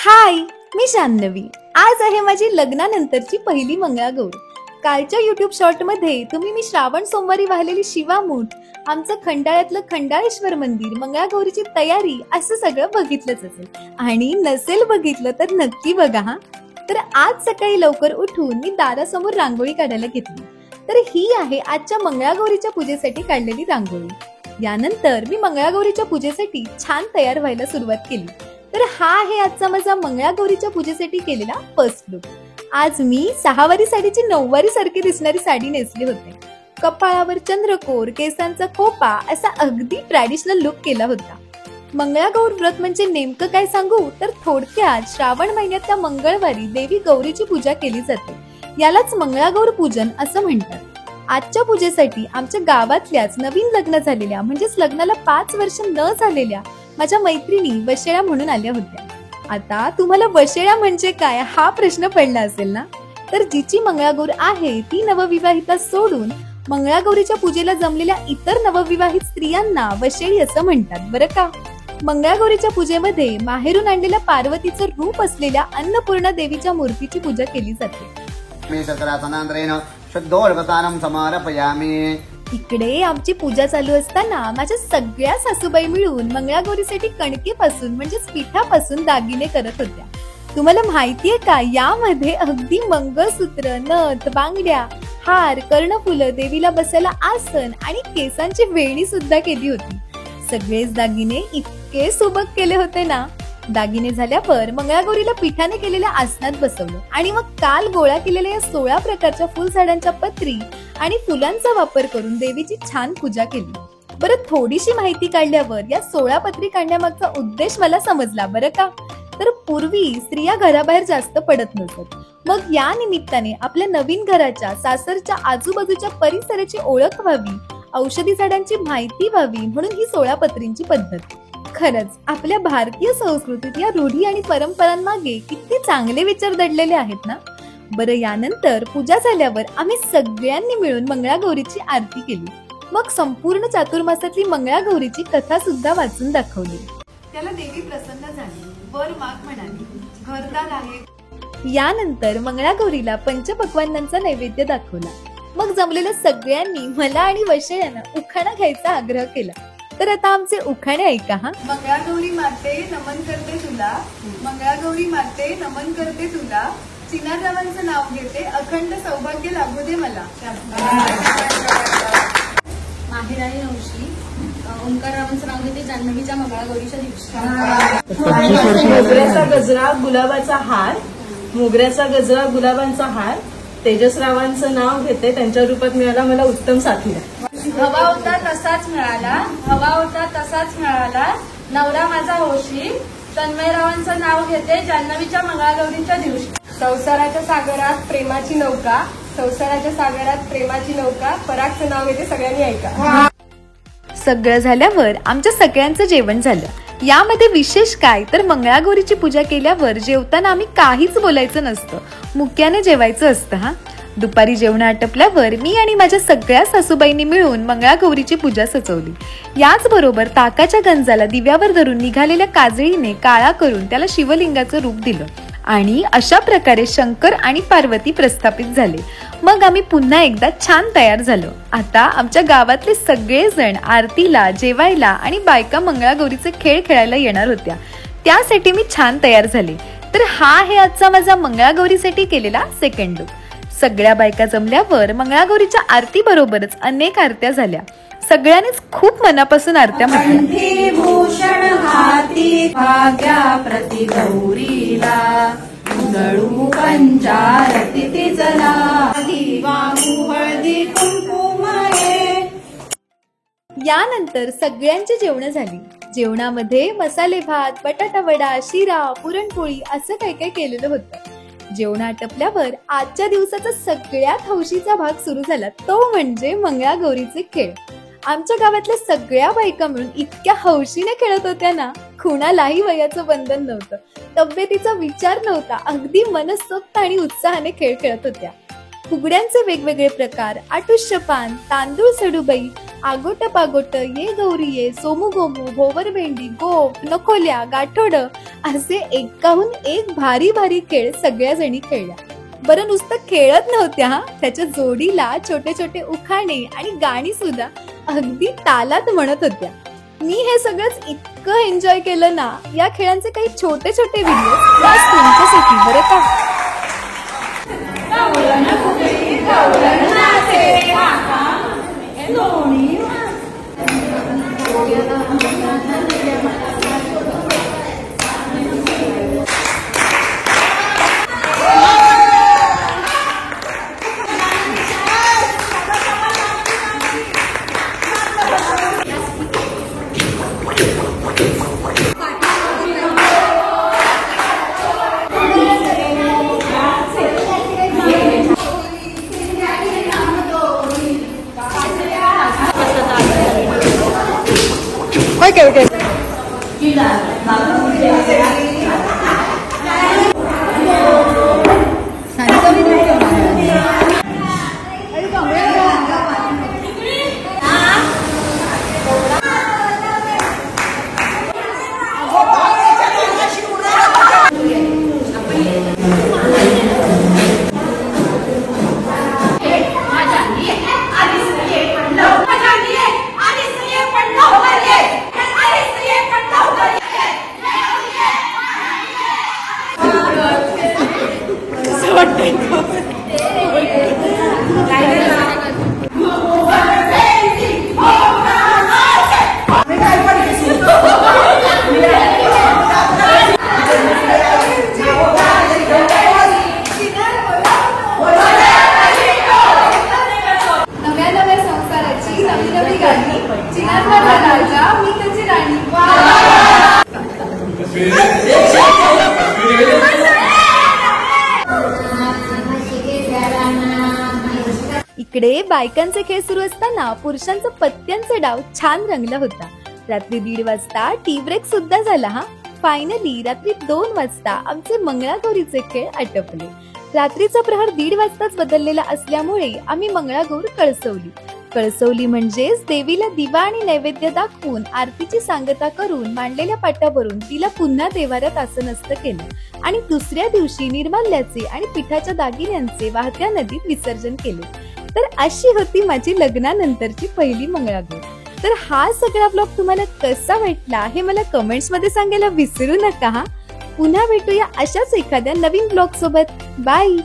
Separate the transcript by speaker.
Speaker 1: हाय, मी जान्हवी। आज आहे माझी लग्नानंतरची पहिली मंगळागौर। कालच्या YouTube शॉर्ट मध्ये तुम्ही मी श्रावण सोमवारी वाहिलेली शिवामूठ, आमचं खंडाळ्यातलं खंडाळेश्वर मंदिर, मंगळागौरीची तयारी असं सगळं बघितलंच असेल, आणि नसेल बघितलं तर नक्की बघा हा। तर आज सकाळी लवकर उठून मी दारासमोर रांगोळी काढायला घेतली। तर ही आहे आजच्या मंगळागौरीच्या पूजेसाठी काढलेली रांगोळी। यानंतर मी मंगळागौरीच्या पूजेसाठी छान तयार व्हायला सुरुवात केली। तर हा आहे आजचा माझा मंगळागौरीच्या पूजेसाठी केलेला फर्स्ट लुक। आज मी 6 वारी साडीची 9 वारी सारखी दिसणारी साडी नेसली होते। कपाळावर चंद्रकोर, केसांचा खोपा असा अगदी ट्रॅडिशनल लुक केला होता। मंगळागौर व्रत म्हणजे नेमकं काय सांगू तर थोडक्यात श्रावण महिन्यातल्या मंगळवारी देवी गौरीची पूजा केली जाते। यालाच मंगळागौर पूजन असं म्हणतात। आजच्या पूजेसाठी आमच्या गावातल्याच नवीन लग्न झालेल्या म्हणजेच लग्नाला 5 वर्ष न झालेल्या माझ्या मैत्रिणी वशेळ्या म्हणून आल्या होत्या। आता तुम्हाला वशेळ्या म्हणजे काय हा प्रश्न पडला असेल ना? तर जिची मंगळागौर आहे ती नवविवाहिता सोडून मंगळागौरीच्या पूजेला जमलेल्या इतर नवविवाहित स्त्रियांना वशेळी असं म्हणतात बरं का। मंगळागौरीच्या पूजेमध्ये माहेरून आणलेल्या पार्वतीचं रूप असलेल्या अन्नपूर्णा देवीच्या मूर्तीची पूजा केली जाते। इकडे आमची पूजा चालू असताना माझ्या सगळ्या सासूबाई मिळून मंगळागौरीसाठी कणकेपासून म्हणजेच पिठापासून दागिने करत होत्या। तुम्हाला माहितीये का, यामध्ये अगदी मंगळसूत्र, नथ, बांगड्या, हार, कर्णफुलं, देवीला बसायला आसन आणि केसांची वेणी सुद्धा केली होती। सगळेच दागिने इतके सुबक केले होते ना। दागिने झाल्यावर मंगळागौरीला पिठाने केलेल्या आसनात बसवलं आणि मग काल गोळा केलेल्या या 16 प्रकारच्या फुलझाडांच्या पत्री आणि फुलांचा वापर करून देवीची छान पूजा केली। बरं, थोडीशी माहिती काढल्यावर या 16 पत्री काढण्यामागचा उद्देश मला समजला बरं का। तर पूर्वी स्त्रिया घराबाहेर जास्त पडत नसत, मग या निमित्ताने आपल्या नवीन घराच्या सासरच्या आजूबाजूच्या परिसराची ओळख व्हावी, औषधी झाडांची माहिती व्हावी म्हणून ही 16 पत्रींची पद्धत। खरंच आपल्या भारतीय संस्कृतीत या रूढी आणि परंपरांमागे किती चांगले विचार दडलेले आहेत ना। बरं, यानंतर पूजा झाल्यावर आम्ही सगळ्यांनी मिळून मंगळागौरीची आरती केली। मग संपूर्ण चातुर्मासातली मंगळागौरीची कथा सुद्धा वाचून दाखवली। त्याला देवी प्रसन्न झाली, वर माग म्हणाली, घरदार आहे। यानंतर मंगळागौरीला पंचपक्वान्नांचा नैवेद्य दाखवला। मग जमलेल्या सगळ्यांनी मला आणि वैशयांना उखाणा घ्यायचा आग्रह केला। तर आता आमचे उखाणे ऐका हा।
Speaker 2: मंगळागौरी माते नमन करते तुला, मंगळागौरी माते नमन करते तुला, चिनादेवांचं नाव घेते, अखंड सौभाग्य लाभू दे मला।
Speaker 3: माहेराणी नवशी ओंकाररावांचं नाव घेते, जान्हवीच्या मंगळागौरीच्या दिवशी।
Speaker 2: मोगऱ्याचा गजरा गुलाबाचा हार, मोगऱ्याचा गजरा गुलाबांचा हार, तेजसरावांचं नाव घेते, त्यांच्या रूपात मिळाला मला उत्तम साथीदार।
Speaker 3: हवा होता तसाच मिळाला, हवा होता तसाच मिळाला, नवरा माझा होशी, तन्मयरावांचं नाव घेते, जान्हवीच्या मंगळागौरीच्या दिवशी।
Speaker 2: संसाराच्या सागरात प्रेमाची नौका, संसाराच्या सागरात प्रेमाची नौका, परागचं नाव घेते, सगळ्यांनी ऐका।
Speaker 1: सगळं झाल्यावर आमच्या सगळ्यांचं जेवण झालं। यामध्ये विशेष काय तर मंगळागौरीची पूजा केल्यावर जेवताना आम्ही काहीच बोलायचं नसतं, मुक्याने जेवायचं असतं हा। दुपारी जेवण आटपल्यावर मी आणि माझ्या सगळ्या सासूबाईंनी मिळून मंगळागौरीची पूजा सजवली। याचबरोबर ताकाच्या गंजाला दिव्यावर धरून निघालेल्या काजळीने काळा करून त्याला शिवलिंगाचं रूप दिलं आणि अशा प्रकारे शंकर आणि पार्वती प्रस्थापित झाले। मग आम्ही पुन्हा एकदा छान तयार झालो। आता आमच्या गावातले सगळेजण आरतीला, जेवायला आणि बायका मंगळागौरीचे खेळ खेळायला येणार होत्या, त्यासाठी मी छान तयार झाले। तर हा आहे आजचा माझा मंगळागौरीसाठी केलेला सेकंड लुक। सगळ्या बायका जमल्यावर मंगळागौरीच्या आरती बरोबरच अनेक आरत्या झाल्या। सगळ्यांनीच खूप मनापासून आरत्या म्हटल्या।
Speaker 2: भूषण हाती भाग्या प्रति गौरीला, उजळू पंचारती तिजला, वाहू हळदी कुंकुमाये।
Speaker 1: यानंतर सगळ्यांची जेवण झाली। जेवणामध्ये मसाले भात, बटाटा वडा, शिरा, पुरणपोळी असं काही काही केलेलं होतं। जेवण आटपल्यावर आजच्या दिवसाचा सगळ्यात हौशीचा भाग सुरू झाला, तो म्हणजे मंगळागौरीचे खेळ। आमच्या गावातल्या सगळ्या बायका मिळून इतक्या हौशीने खेळत होत्या ना, कुणालाही वयाचं बंधन नव्हतं, तब्येतीचा विचार नव्हता, अगदी मनसोक्त आणि उत्साहाने खेळ खेळत होत्या। फुगड्यांचे वेगवेगळे प्रकार, आटुष्यपान, तांदूळ सडूबाई, आगोट पागोट, ये गौरी ये, सोमू गोमू, भोवर भेंडी, गोप, नखोल्या, गाठोड असे एकाहून एक भारी भारी खेळ सगळ्या जणी खेळल्या. बरं नुसतं खेळत नव्हत्या हा, त्याच्या जोडीला छोटे छोटे उखाणे आणि गाणी सुद्धा अगदी तालात म्हणत होत्या. मी हे सगळंच इतकं एन्जॉय केलं ना, या खेळांचे काही छोटे छोटे व्हिडिओ तुमच्यासाठी बरं का. इकडे बायकांचे खेळ सुरू असताना पुरुषांचा पत्त्यांचा डाव छान रंगला होता. रात्री 1:30 वाजता टी ब्रेक सुद्धा झाला हा. फायनली रात्री 2 वाजता आमचे मंगळागौरीचे खेळ आटपले. रात्रीचा प्रहर 1:30 वाजताच बदललेला असल्यामुळे आम्ही मंगळागौर कळसवली म्हणजेच देवीला दिवा आणि नैवेद्य दाखवून आरतीची सांगता करून मांडलेल्या पाटावरून तिला पुन्हा देवाऱ्यात आसनस्थ केलं आणि दुसऱ्या दिवशी निर्माल्याचे आणि पिठाच्या दागिन्यांचे वाहत्या नदीत विसर्जन केले. तर अशी होती माझी लग्नानंतरची पहिली मंगळागौर. तर हा सगळा ब्लॉग तुम्हाला कसा वाटला हे मला कमेंट्स मध्ये सांगायला विसरू नका हा. पुन्हा भेटूया अशाच एखाद्या नवीन ब्लॉग सोबत. बाय.